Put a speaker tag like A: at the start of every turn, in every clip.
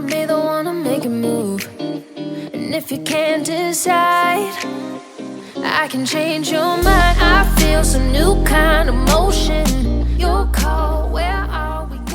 A: might be the one to make a move. And if you can't decide, I can change your mind. I feel some new kind of motion. Your call, where are we going?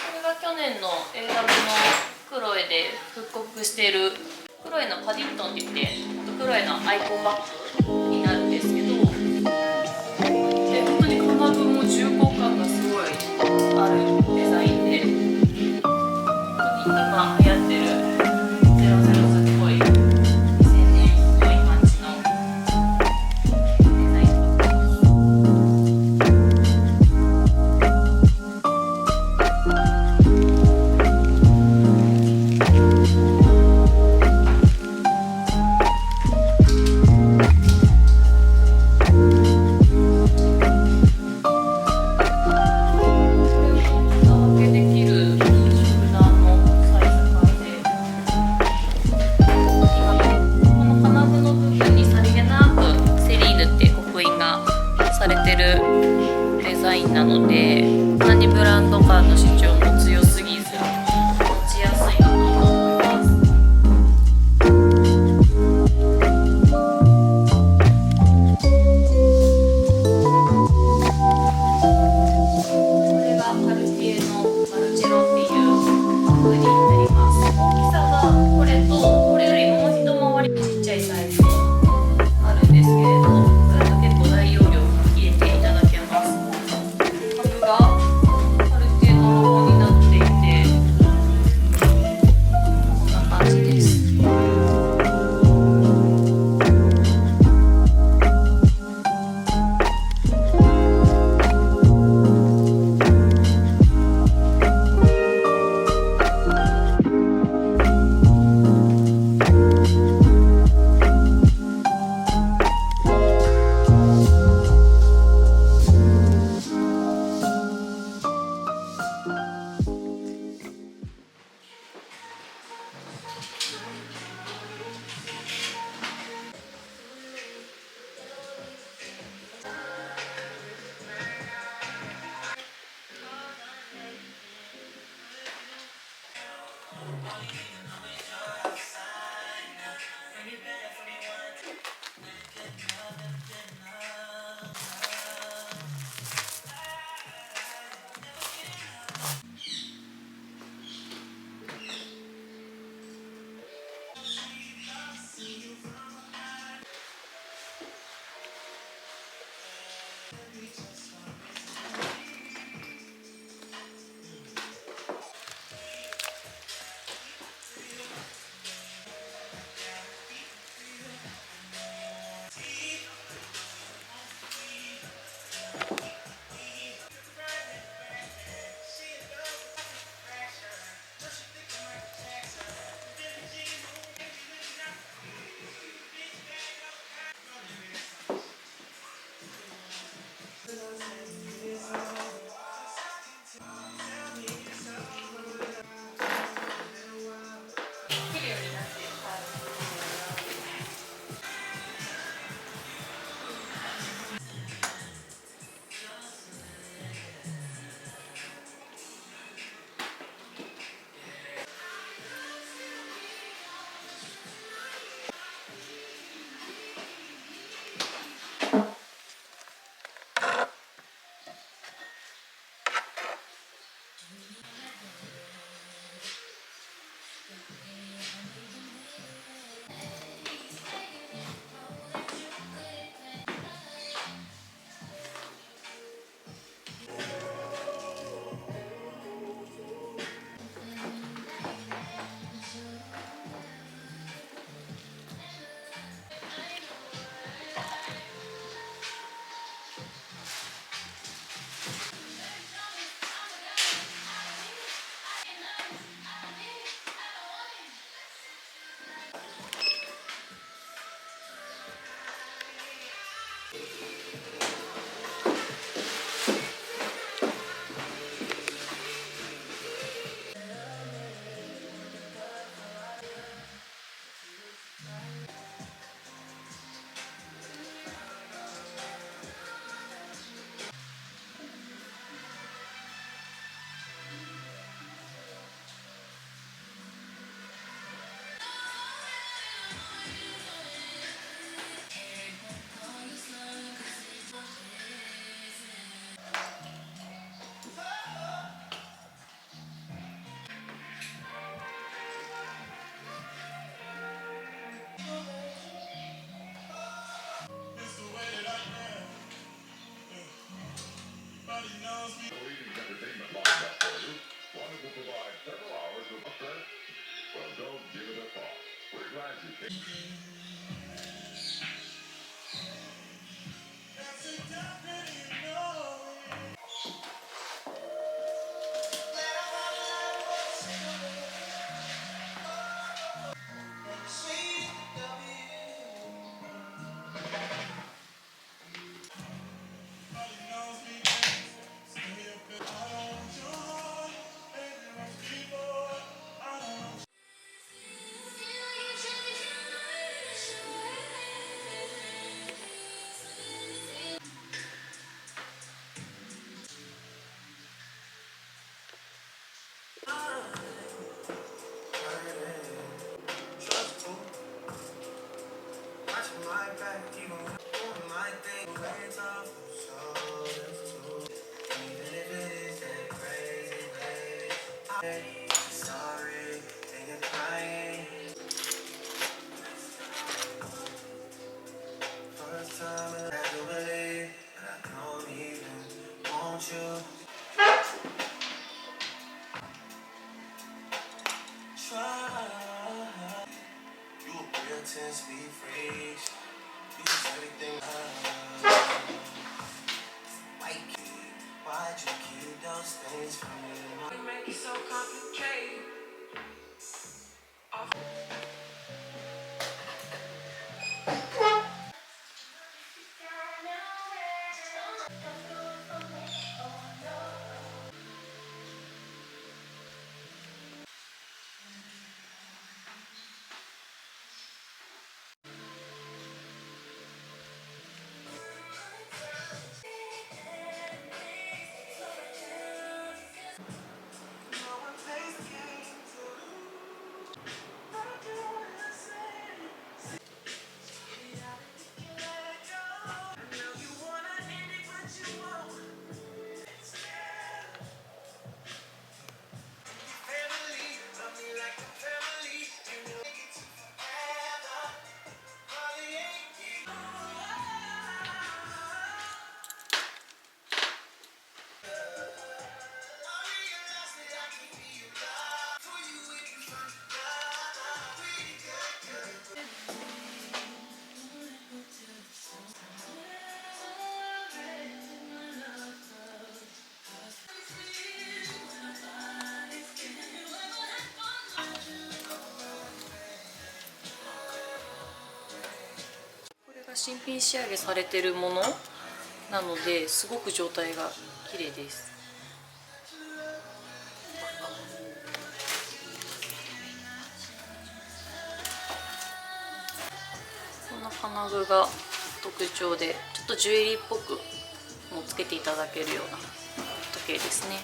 B: これが去年のエルダムのクロエで復刻しているクロエのパディットンって言ってクロエのアイコンバッグになるんですけど、本当に金具も重厚感がすごいあるデザインで、本当に今流行ってる000っぽい2000年っぽい感じのデザインバッグ。デザインなので、そんなにブランド感の主張も強すぎず持ちやすいかなと思います。これがカルティエのマルチェロっていう風になります。大きさがこれとこれよりもう一回りちっちゃいサイズあるんですけれど、それと結構大容量入れていただけます。カルティエのロゴになっていて、これが新品仕上げされてるものなのですごく状態が綺麗です。こんな金具が特徴で、ちょっとジュエリーっぽくもつけていただけるような時計ですね。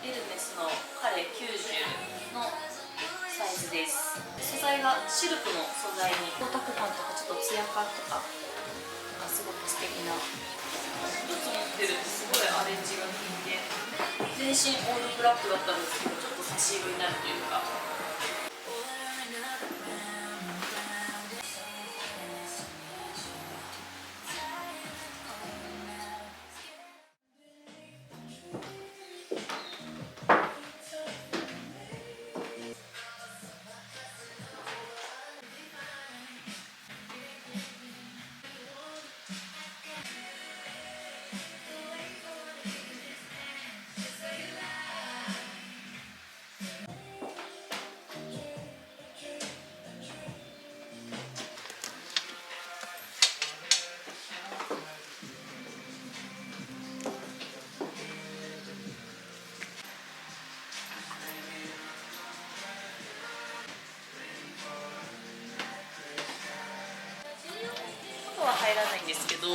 B: エルメスのカレ90のサイズです。素材がシルクの素材に光沢感とかちょっとツヤ感とかすごく素敵な、一つ持ってるとすごいアレンジが効いて、全身オールブラックだったんですけどちょっと差し色になるというか。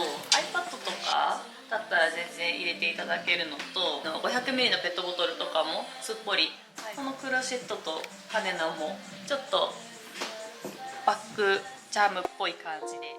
B: iPad とかだったら全然入れていただけるのと、500ml のペットボトルとかもすっぽり、このクロシェットとハネナもちょっとバッグチャームっぽい感じで。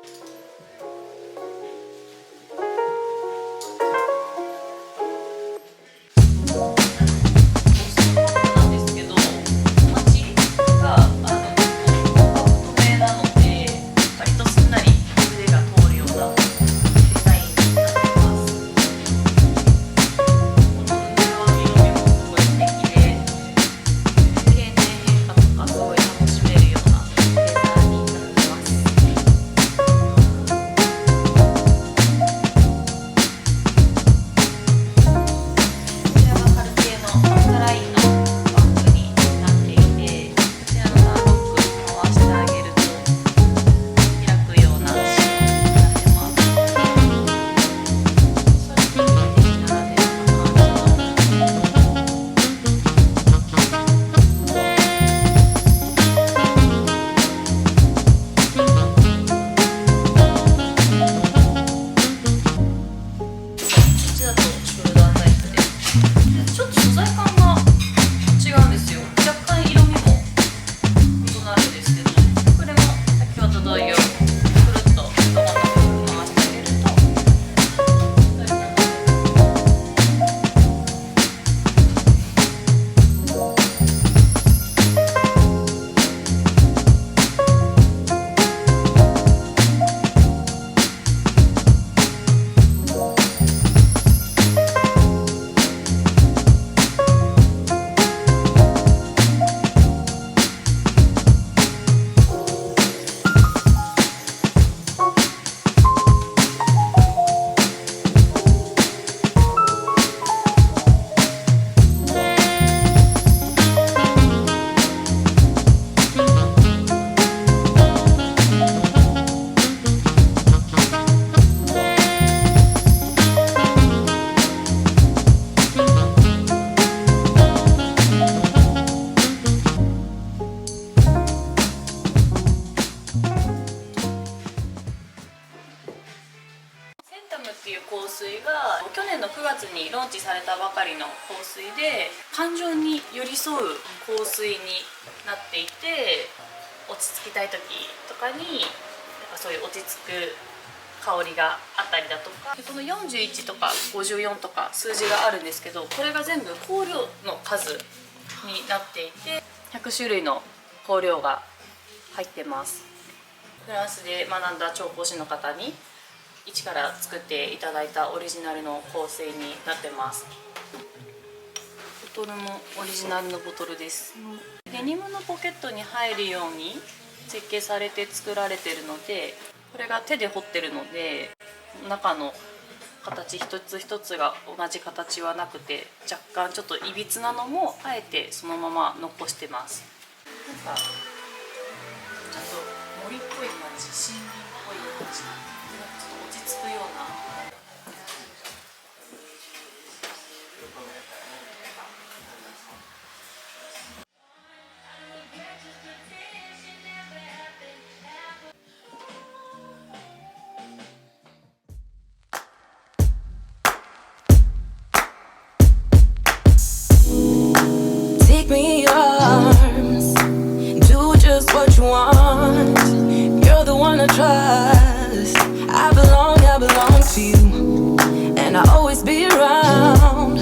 B: っていう香水が去年の9月にローンチされたばかりの香水で、感情に寄り添う香水になっていて、落ち着きたい時とかになんかそういう落ち着く香りがあったりだとか、この41とか54とか数字があるんですけど、これが全部香料の数になっていて、100種類の香料が入ってます。フランスで学んだ調香師の方に一から作っていただいたオリジナルの香水になってます。ボトルもオリジナルのボトルです。デニムのポケットに入るように設計されて作られてるので、これが手で彫ってるので中の形一つ一つが同じ形はなくて、若干ちょっといびつなのもあえてそのまま残してます。なんかちょっと森っぽい感じ、森林っぽい感じ、ちょっと落ち着くような。
A: Take me in your arms, do just what you want. You're the one I trust. I belong to you, and I'll always be around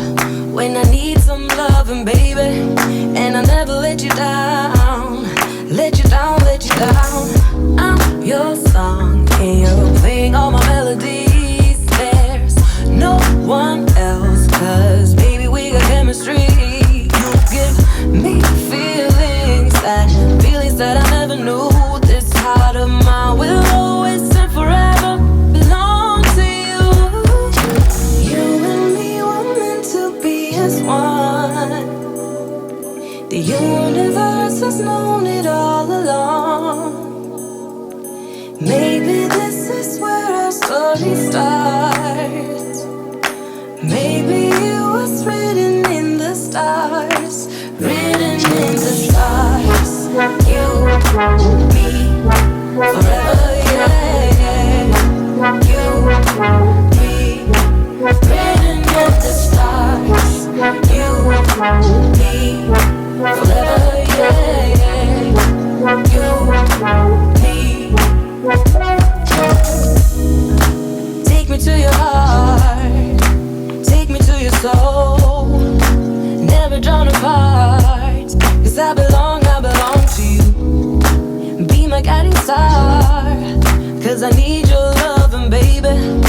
A: when I need some loving, baby. And I'll never let you down, let you down, let you down. I'm your song, and you're playing all my melodies. There's no one else, 'cause baby we got chemistry. Give me feelings that I never knew. This heart of mine will always and forever belong to you. You and me were meant to be as one. The universe has known it all along. Maybe this is where our story starts. Maybe it was written in the stars, written in the stars. You, me, forever, yeah. You.
C: never drawn apart. 'Cause I belong to you. Be my guiding star. 'Cause I need your loving, baby.